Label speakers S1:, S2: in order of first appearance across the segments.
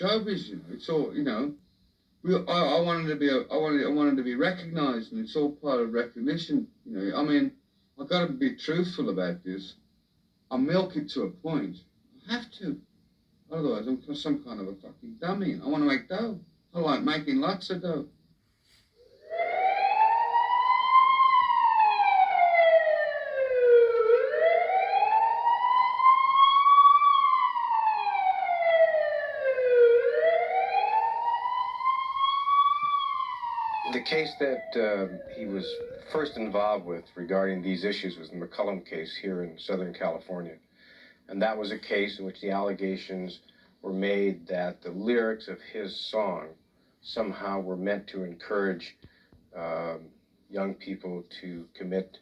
S1: showbiz, you know. It's all, you know. I wanted to be I wanted to be recognised, and it's all part of recognition. You know, I mean, I've got to be truthful about this. I milk it to a point. I have to. Otherwise, I'm some kind of a fucking dummy. I want to make dough. I like making lots of dough.
S2: The case that he was first involved with regarding these issues was the McCullum case here in Southern California. And that was a case in which the allegations were made that the lyrics of his song somehow were meant to encourage young people to commit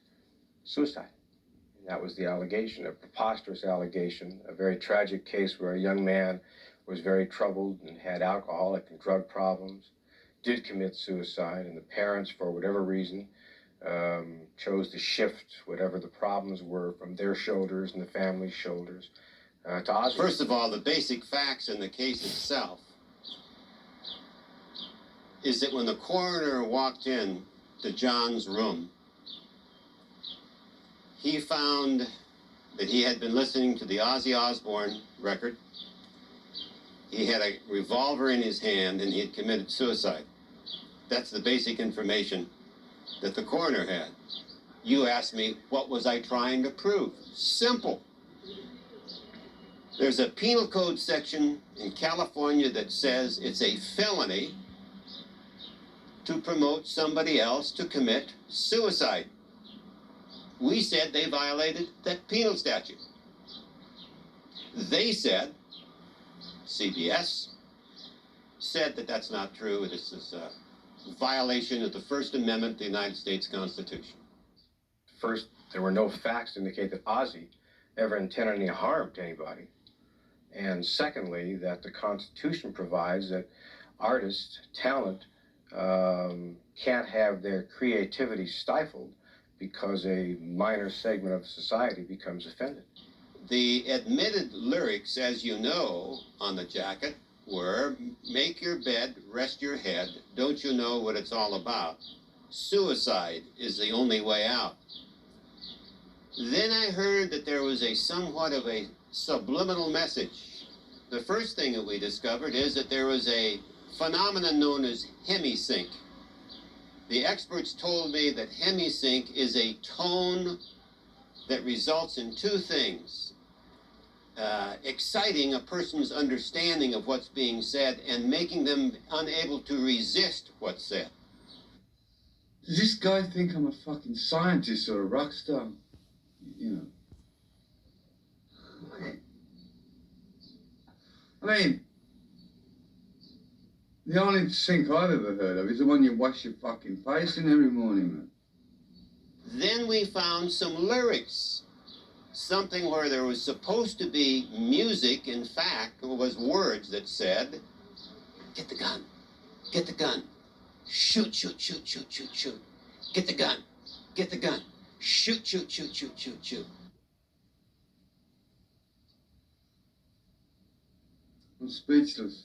S2: suicide. And that was the allegation, a preposterous allegation, a very tragic case where a young man was very troubled and had alcoholic and drug problems, did commit suicide, and the parents, for whatever reason, chose to shift whatever the problems were from their shoulders and the family's shoulders to Ozzy.
S3: First of all, the basic facts in the case itself is that when the coroner walked in to Jon's room, he found that he had been listening to the Ozzy Osbourne record. He had a revolver in his hand and he had committed suicide. That's the basic information that the coroner had. You asked me, what was I trying to prove? Simple. There's a penal code section in California that says it's a felony to promote somebody else to commit suicide. We said they violated that penal statute. They said, CBS said that that's not true. This is a violation of the First Amendment of the United States Constitution.
S2: First, there were no facts to indicate that Ozzy ever intended any harm to anybody. And secondly, that the Constitution provides that artists, talent, can't have their creativity stifled because a minor segment of society becomes offended.
S3: The admitted lyrics, as you know, on the jacket were, make your bed, rest your head, don't you know what it's all about? Suicide is the only way out. Then I heard that there was a somewhat of a subliminal message. The first thing that we discovered is that there was a phenomenon known as hemisync. The experts told me that hemisync is a tone that results in two things. Exciting a person's understanding of what's being said and making them unable to resist what's said.
S1: Does this guy think I'm a fucking scientist or a rock star? You know. I mean, the only sink I've ever heard of is the one you wash your fucking face in every morning, man.
S3: Then we found some lyrics. Something where there was supposed to be music, in fact, was words that said, get the gun, shoot, shoot, shoot, shoot, shoot, shoot, get the gun, shoot, shoot, shoot, shoot, shoot, shoot.
S1: I'm speechless.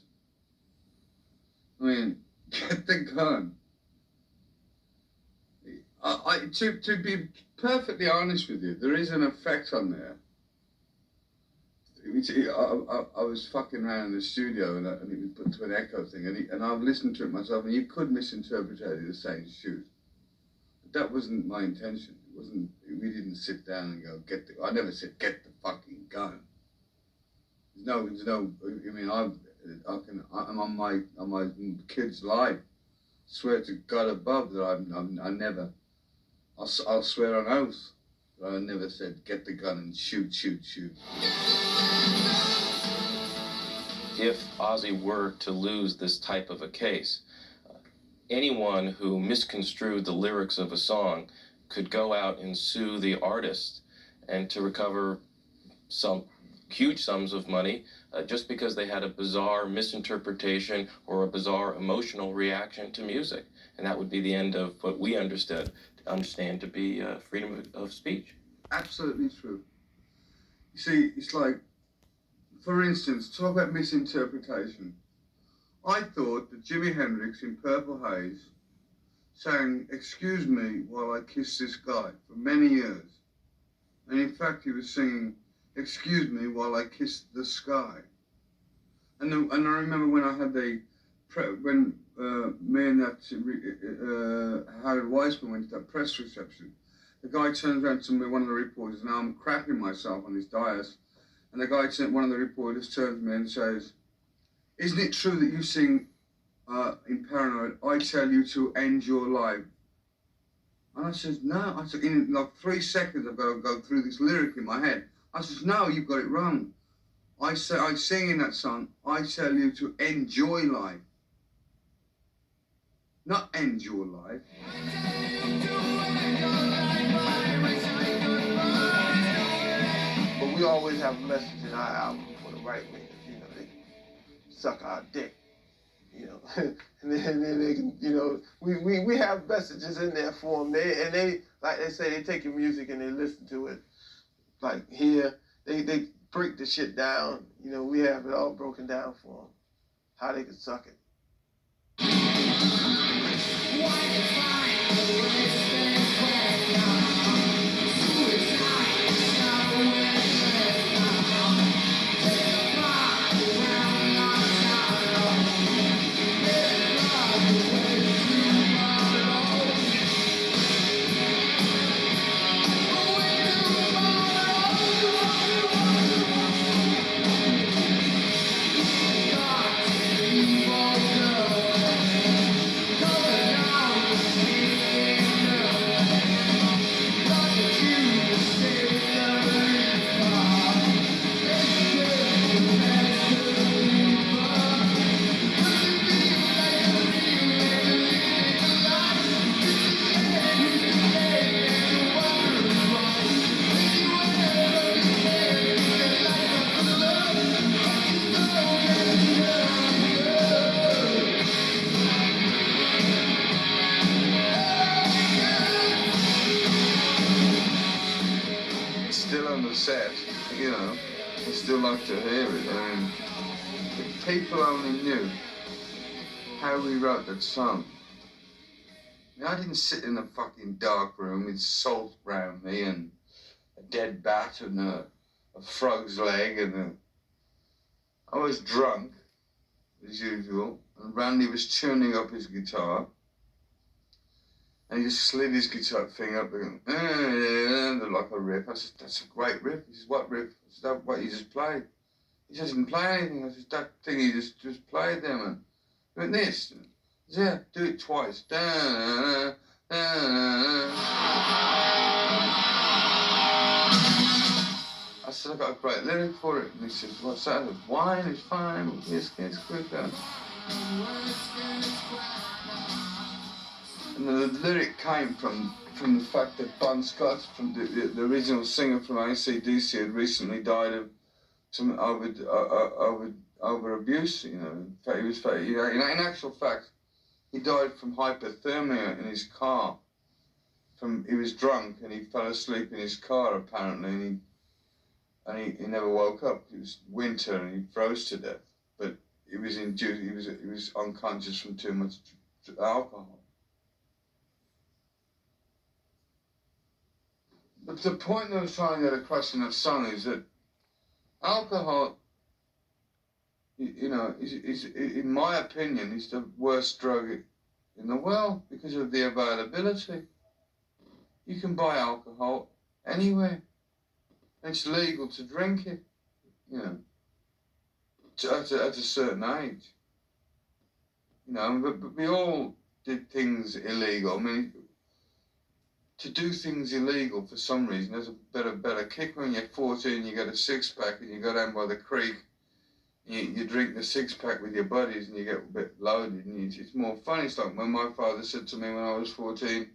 S1: I mean, get the gun. To be perfectly honest with you, there is an effect on there. I was fucking around in the studio and it was put to an echo thing, and I've listened to it myself, and you could misinterpret it as saying shoot. But that wasn't my intention. It wasn't. We didn't sit down and go get the. I never said get the fucking gun. There's no. I mean, I'm on my kid's life. Swear to God above that I never. I'll swear on oath that I never said get the gun and shoot, shoot, shoot.
S4: If Ozzy were to lose this type of a case, anyone who misconstrued the lyrics of a song could go out and sue the artist and to recover some huge sums of money just because they had a bizarre misinterpretation or a bizarre emotional reaction to music. And that would be the end of what we understand to be freedom of speech.
S1: Absolutely true. You see, it's like, for instance, talk about misinterpretation. I thought that Jimi Hendrix in Purple Haze sang "Excuse Me While I Kiss This Guy" for many years. And in fact, he was singing "Excuse Me While I Kiss the Sky." And I remember when I had when me and that Howard Weissman went to that press reception, the guy turns around to me, one of the reporters, and I'm crapping myself on his dais, and one of the reporters turns to me and says, "Isn't it true that you sing in Paranoid, I tell you to end your life?" And I says, "No." I said, in like 3 seconds, I've got to go through this lyric in my head. I says, "No, you've got it wrong. I sing in that song, I tell you to enjoy life. Not end your life."
S5: But we always have a message in our album for the right wingers, you know, they suck our dick, you know, and then they can, you know, we have messages in there for them. They like they say, they take your music and they listen to it. Like here, they break the shit down. You know, we have it all broken down for them, how they can suck it.
S1: Still on the set, you know, I still like to hear it. I mean, if people only knew how we wrote that song. I mean, I didn't sit in a fucking dark room with salt around me and a dead bat and a frog's leg I was drunk, as usual, and Randy was tuning up his guitar. And he just slid his guitar thing up and like a riff. I said, "That's a great riff." He says, "What riff?" I said, "That what you just played." He says, "I didn't play anything." I said, "That thing you just played there, man. Doing this." He says, "Yeah, do it twice." I said, "I've got a great lyric for it." And he says, "What's that?" I said, "Wine is fine, whiskey is quicker." And the lyric came from the fact that Bon Scott, from the original singer from AC/DC, had recently died of some over abuse. You know, in fact, in actual fact, he died from hypothermia in his car. He was drunk and he fell asleep in his car apparently, and he never woke up. It was winter and he froze to death. But he was induced. He was unconscious from too much alcohol. But the point I was trying to get across in that song is that alcohol, you know, is in my opinion, is the worst drug in the world because of the availability. You can buy alcohol anywhere. It's legal to drink it, you know, at a certain age. You know, but we all did things illegal. I mean, to do things illegal for some reason, there's a better kick when you're 14, you get a 6-pack and you go down by the creek, you drink the 6-pack with your buddies and you get a bit loaded and it's more fun. It's like when my father said to me when I was 14,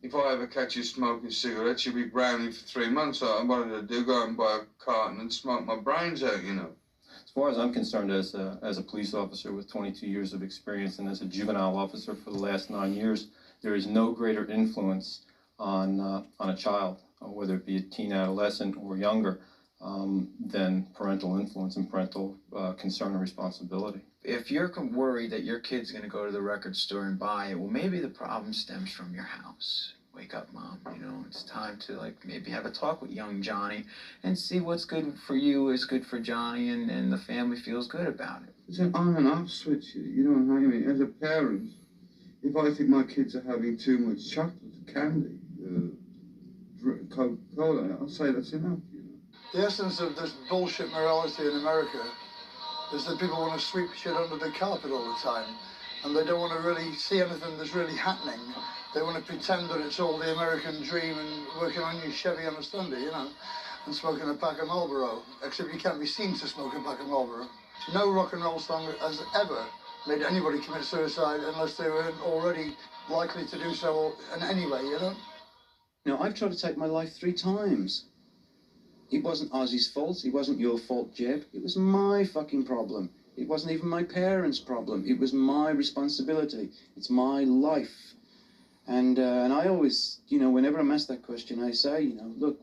S1: "If I ever catch you smoking cigarettes, you'll be browning for 3 months." So what did I do? Go and buy a carton and smoke my brains out, you know.
S6: As far as I'm concerned, as a police officer with 22 years of experience and as a juvenile officer for the last 9 years, there is no greater influence on a child, whether it be a teen, adolescent, or younger, than parental influence and parental concern and responsibility.
S7: if you're worried that your kid's going to go to the record store and buy it, well, maybe the problem stems from your house. Wake up, Mom. You know, it's time to, like, maybe have a talk with young Johnny and see what's good for you is good for Johnny, and the family feels good about it.
S1: It's an on and off switch, you know what I mean? As a parent, if I think my kids are having too much chocolate, candy, Coca-Cola, I'll say that's enough, you know.
S8: The essence of this bullshit morality in America is that people want to sweep shit under the carpet all the time, and they don't want to really see anything that's really happening. They want to pretend that it's all the American dream and working on your Chevy on a Sunday, you know, and smoking a pack of Marlboro, except you can't be seen to smoke a pack of Marlboro. No rock and roll song has ever made anybody commit suicide unless they were already likely to do so in any way, you know?
S9: You know, I've tried to take my life 3 times. It wasn't Ozzy's fault. It wasn't your fault, Jeb. It was my fucking problem. It wasn't even my parents' problem. It was my responsibility. It's my life. And I always, you know, whenever I'm asked that question, I say, you know, look,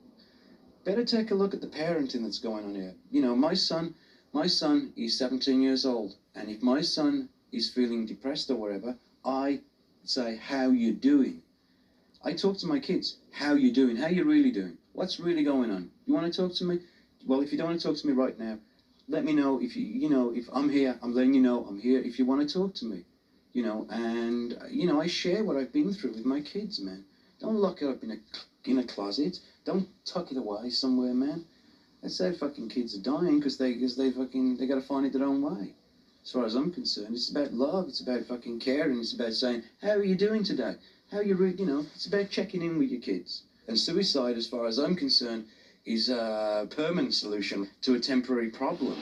S9: better take a look at the parenting that's going on here. You know, my son is 17 years old. And if my son is feeling depressed or whatever, I say, how you doing? I talk to my kids, how you doing? How you really doing? What's really going on? You want to talk to me? Well, if you don't want to talk to me right now, let me know. If you know, if I'm here, I'm letting you know I'm here if you want to talk to me. You know, and, you know, I share what I've been through with my kids, man. Don't lock it up in a closet. Don't tuck it away somewhere, man. That's how fucking kids are dying because they got to find it their own way. As far as I'm concerned, it's about love. It's about fucking caring. It's about saying, how are you doing today? How you know, it's about checking in with your kids. And suicide, as far as I'm concerned, is a permanent solution to a temporary problem.